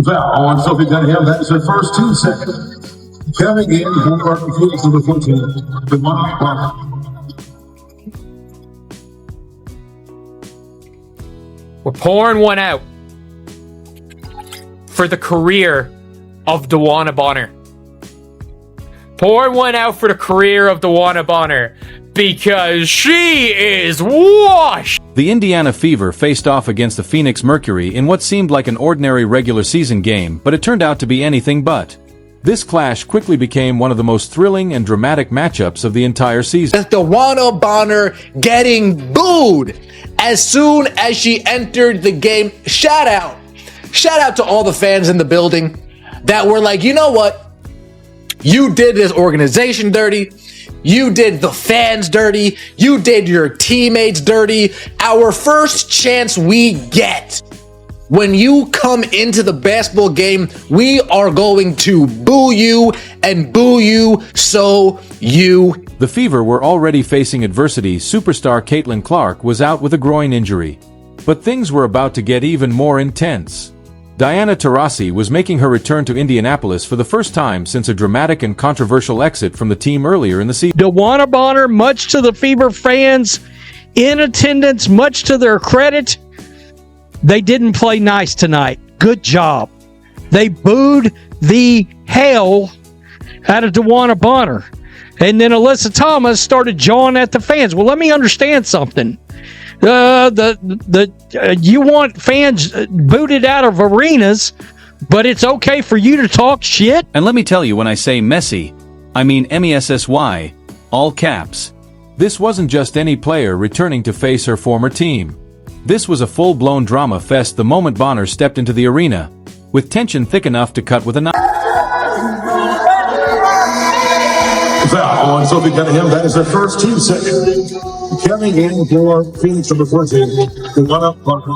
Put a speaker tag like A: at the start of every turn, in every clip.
A: Foul on Sophie Dunham. That is her first 2 seconds. Coming in for Phoenix number 14, DeWanna Bonner.
B: We're pouring one out for the career of DeWanna Bonner. Pouring one out for the career of DeWanna Bonner because she is washed.
C: The Indiana Fever faced off against the Phoenix Mercury in what seemed like an ordinary regular season game, but it turned out to be anything but. This clash quickly became one of the most thrilling and dramatic matchups of the entire season.
D: DeWanna Bonner getting booed as soon as she entered the game. Shout out to all the fans in the building that were like, you know what? You did this organization dirty. You did the fans dirty. You did your teammates dirty. Our first chance we get when you come into the basketball game, we are going to boo you and boo you so you.
C: The Fever were already facing adversity. Superstar Caitlin Clark was out with a groin injury. But things were about to get even more intense. Diana Taurasi was making her return to Indianapolis for the first time since a dramatic and controversial exit from the team earlier in the season.
E: DeWanna Bonner, much to the Fever fans in attendance, much to their credit, they didn't play nice tonight. Good job. They booed the hell out of DeWanna Bonner. And then Alyssa Thomas started jawing at the fans. Well, let me understand something. You want fans booted out of arenas, but it's okay for you to talk shit?
C: And let me tell you, when I say messy, I mean MESSY, all caps. This wasn't just any player returning to face her former team. This was a full-blown drama fest the moment Bonner stepped into the arena, with tension thick enough to cut with a knife.
A: Foul on Sophie Dunham. That is her first 2 seconds. Coming in for Phoenix number 14, DeWanna Bonner.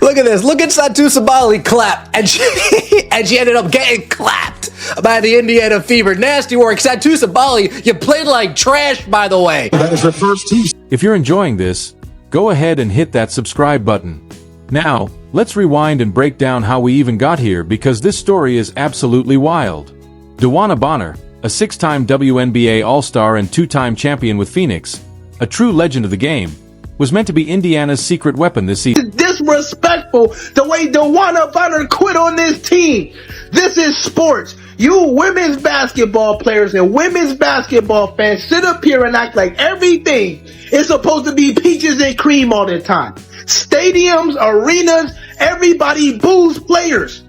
D: Look at this. Look at Satou Sabali clap. And she ended up getting clapped by the Indiana Fever. Nasty work. Satou Sabali, you played like trash, by the way.
A: That is her first 2.
C: If you're enjoying this, go ahead and hit that subscribe button. Now, let's rewind and break down how we even got here, because this story is absolutely wild. DeWanna Bonner, a 6-time WNBA All-Star and 2-time champion with Phoenix, a true legend of the game, was meant to be Indiana's secret weapon this season.
F: It's disrespectful the way DeWanna Bonner quit on this team. This is sports. You women's basketball players and women's basketball fans sit up here and act like everything is supposed to be peaches and cream all the time. Stadiums, arenas, everybody boos players.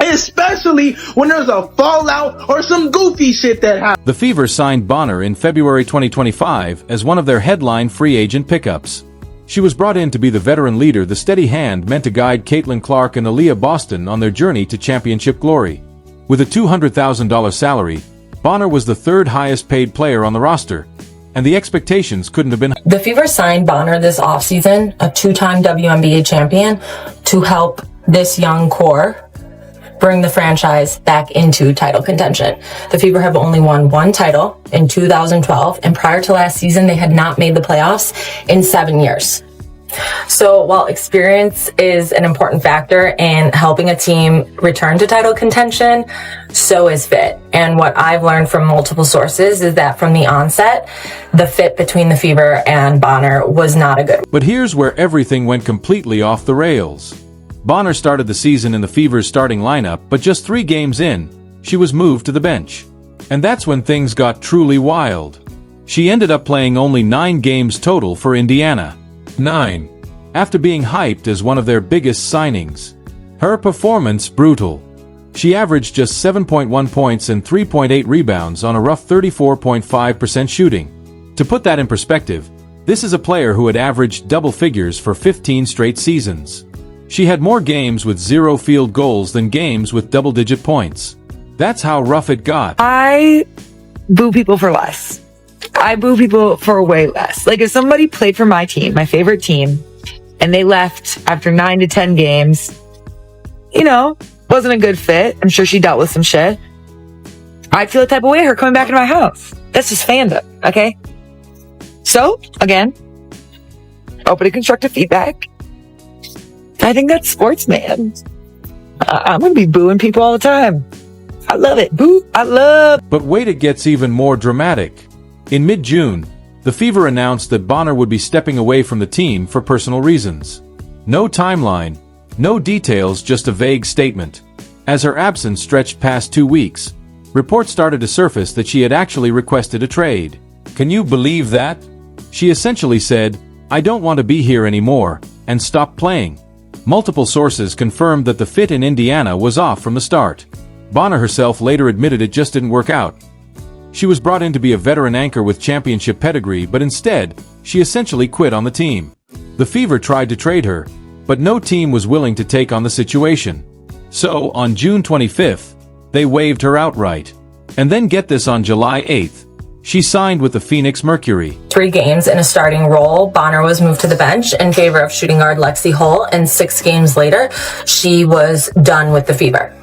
F: Especially when there's a fallout or some goofy shit that happens.
C: The Fever signed Bonner in February 2025 as one of their headline free agent pickups. She was brought in to be the veteran leader, the steady hand meant to guide Caitlin Clark and Aaliyah Boston on their journey to championship glory. With a $200,000 salary, Bonner was the 3rd highest paid player on the roster, and the expectations couldn't have been.
G: The Fever signed Bonner this offseason, a 2-time WNBA champion, to help this young core bring the franchise back into title contention. The Fever have only won 1 title in 2012, and prior to last season, they had not made the playoffs in 7 years. So while experience is an important factor in helping a team return to title contention, so is fit. And what I've learned from multiple sources is that from the onset, the fit between the Fever and Bonner was not a good one.
C: But here's where everything went completely off the rails. Bonner started the season in the Fever's starting lineup, but just 3 games in, she was moved to the bench. And that's when things got truly wild. She ended up playing only 9 games total for Indiana. 9. After being hyped as one of their biggest signings. Her performance brutal. She averaged just 7.1 points and 3.8 rebounds on a rough 34.5% shooting. To put that in perspective, this is a player who had averaged double figures for 15 straight seasons. She had more games with 0 field goals than games with double-digit points. That's how rough it got.
H: I boo people for less. I boo people for way less. Like, if somebody played for my team, my favorite team, and they left after 9 to 10 games, wasn't a good fit. I'm sure she dealt with some shit. I'd feel the type of way her coming back into my house. That's just fandom, okay? So, again, open to constructive feedback. I think that's sports, man. I'm going to be booing people all the time. I love it. Boo. I love.
C: But wait, it gets even more dramatic. In mid-June, the Fever announced that Bonner would be stepping away from the team for personal reasons. No timeline, no details, just a vague statement. As her absence stretched past 2 weeks, reports started to surface that she had actually requested a trade. Can you believe that? She essentially said, "I don't want to be here anymore," and stopped playing. Multiple sources confirmed that the fit in Indiana was off from the start. Bonner herself later admitted it just didn't work out. She was brought in to be a veteran anchor with championship pedigree, but instead, she essentially quit on the team. The Fever tried to trade her, but no team was willing to take on the situation. So, on June 25th, they waived her outright. And then get this, on July 8th, she signed with the Phoenix Mercury.
G: 3 games in a starting role, Bonner was moved to the bench in favor of shooting guard Lexi Hull, and 6 games later, she was done with the Fever.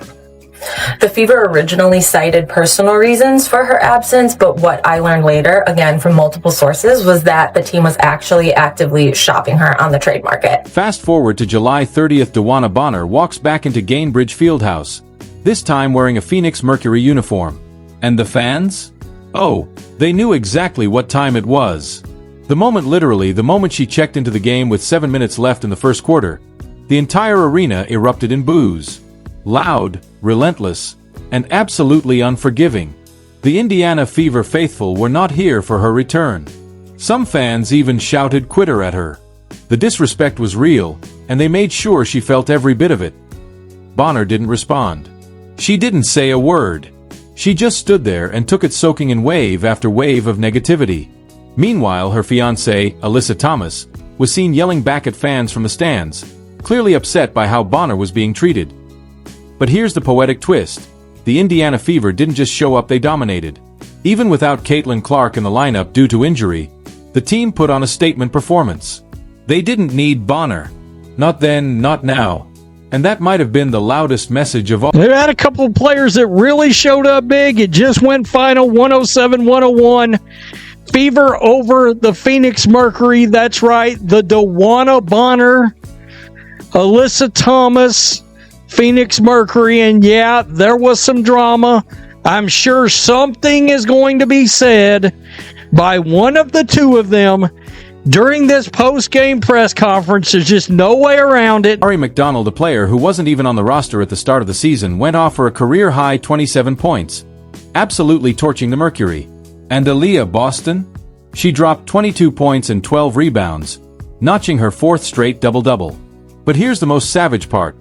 G: The Fever originally cited personal reasons for her absence, but what I learned later, again from multiple sources, was that the team was actually actively shopping her on the trade market.
C: Fast forward to July 30th, DeWanna Bonner walks back into Gainbridge Fieldhouse, this time wearing a Phoenix Mercury uniform. And the fans? Oh, they knew exactly what time it was. The moment she checked into the game with 7 minutes left in the first quarter, the entire arena erupted in boos. Loud, relentless, and absolutely unforgiving. The Indiana Fever faithful were not here for her return. Some fans even shouted "quitter" at her. The disrespect was real, and they made sure she felt every bit of it. Bonner didn't respond. She didn't say a word. She just stood there and took it, soaking in wave after wave of negativity. Meanwhile, her fiancée, Alyssa Thomas, was seen yelling back at fans from the stands, clearly upset by how Bonner was being treated. But here's the poetic twist. The Indiana Fever didn't just show up, they dominated. Even without Caitlin Clark in the lineup due to injury, the team put on a statement performance. They didn't need Bonner. Not then, not now. And that might have been the loudest message of all.
E: They had a couple of players that really showed up big. It just went final 107-101. Fever over the Phoenix Mercury. That's right. The DeWanna Bonner, Alyssa Thomas, Phoenix Mercury. And yeah, there was some drama. I'm sure something is going to be said by one of the two of them during this post-game press conference. There's just no way around it.
C: Ari McDonald, a player who wasn't even on the roster at the start of the season, went off for a career-high 27 points, absolutely torching the Mercury. And Aaliyah Boston? She dropped 22 points and 12 rebounds, notching her 4th straight double-double. But here's the most savage part.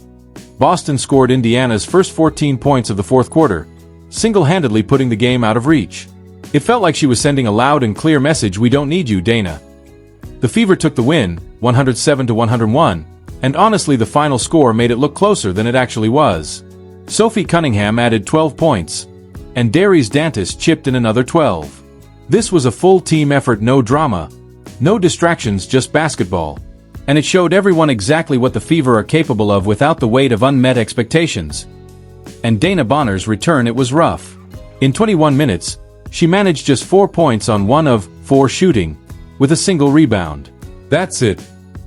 C: Boston scored Indiana's first 14 points of the 4th quarter, single-handedly putting the game out of reach. It felt like she was sending a loud and clear message: "We don't need you, Dana." The Fever took the win, 107-101, and honestly the final score made it look closer than it actually was. Sophie Cunningham added 12 points, and Darius Dantas chipped in another 12. This was a full team effort, no drama, no distractions, just basketball. And it showed everyone exactly what the Fever are capable of without the weight of unmet expectations. And Dana Bonner's return, it was rough. In 21 minutes, she managed just 4 points on 1 of 4 shooting, with a single rebound. That's it.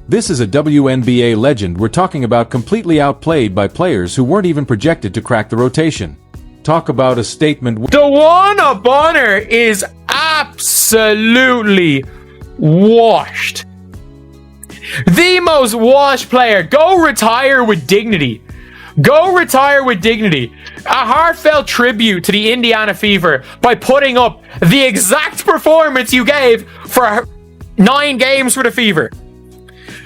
C: This is a WNBA legend we're talking about, completely outplayed by players who weren't even projected to crack the rotation. Talk about a statement.
B: DeWanna Bonner is absolutely washed. The most washed player. Go retire with dignity. Go retire with dignity. A heartfelt tribute to the Indiana Fever by putting up the exact performance you gave for 9 games for the Fever.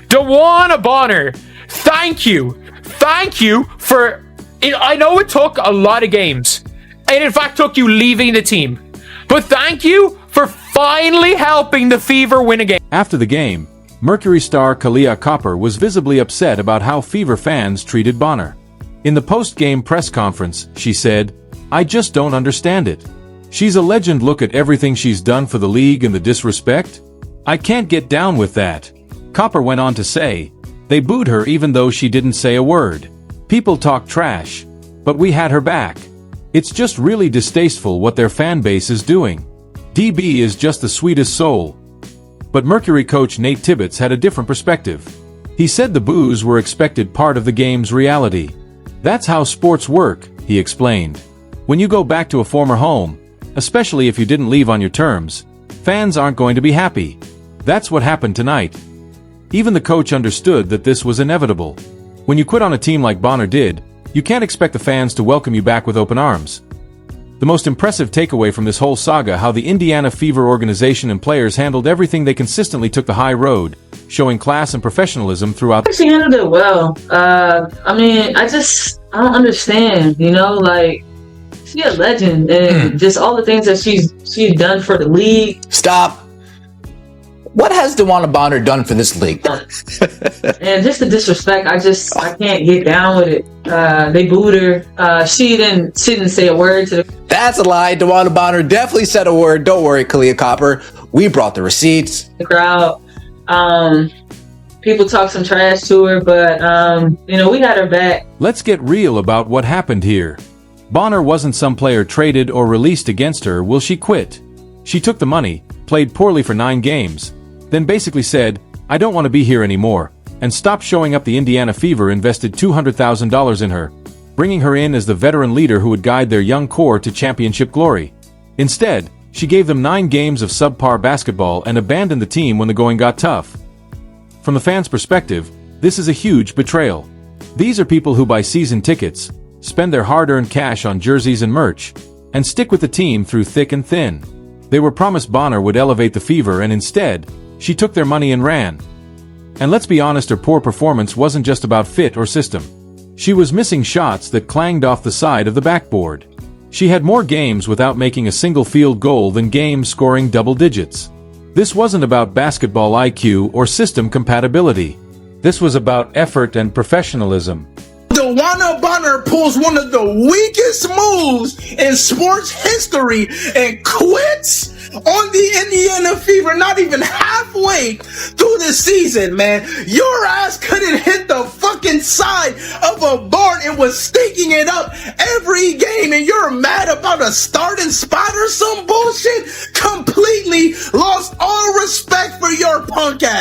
B: DeWanna Bonner, thank you. Thank you for... I know it took a lot of games. It in fact took you leaving the team. But thank you for finally helping the Fever win a game.
C: After the game, Mercury star Kalia Copper was visibly upset about how Fever fans treated Bonner. In the post-game press conference, she said, "I just don't understand it. She's a legend. Look at everything she's done for the league, and the disrespect? I can't get down with that." Copper went on to say, "They booed her even though she didn't say a word. People talk trash, but we had her back. It's just really distasteful what their fan base is doing. DB is just the sweetest soul." But Mercury coach Nate Tibbetts had a different perspective. He said the boos were expected part of the game's reality. That's how sports work, he explained. When you go back to a former home, especially if you didn't leave on your terms, fans aren't going to be happy. That's what happened tonight. Even the coach understood that this was inevitable. When you quit on a team like Bonner did, you can't expect the fans to welcome you back with open arms. The most impressive takeaway from this whole saga, how the Indiana Fever organization and players handled everything. They consistently took the high road, showing class and professionalism throughout.
I: She handled it well. I mean, I don't understand, like, she's a legend, and just all the things that she's done for the league.
D: Stop. What has DeWanna Bonner done for this league?
I: And just the disrespect, I can't get down with it. They booed her. She didn't say a word to the.
D: That's a lie. DeWanna Bonner definitely said a word. Don't worry, Kalia Copper. We brought the receipts.
I: The crowd. People talk some trash to her, but we had her back.
C: Let's get real about what happened here. Bonner wasn't some player traded or released against her. Will she quit? She took the money, played poorly for 9 games, then basically said, I don't want to be here anymore, and stopped showing up. The Indiana Fever invested $200,000 in her, bringing her in as the veteran leader who would guide their young core to championship glory. Instead, she gave them 9 games of subpar basketball and abandoned the team when the going got tough. From the fans' perspective, this is a huge betrayal. These are people who buy season tickets, spend their hard-earned cash on jerseys and merch, and stick with the team through thick and thin. They were promised Bonner would elevate the Fever, and instead, she took their money and ran. And let's be honest, her poor performance wasn't just about fit or system. She was missing shots that clanged off the side of the backboard. She had more games without making a single field goal than games scoring double digits. This wasn't about basketball IQ or system compatibility. This was about effort and professionalism.
F: DeWanna Bonner pulls one of the weakest moves in sports history and quits on the Indiana Fever not even halfway through the season, man. Your ass couldn't hit the fucking side of a barn and was stinking it up every game, and you're mad about a starting spot or some bullshit? Completely lost all respect for your punk ass.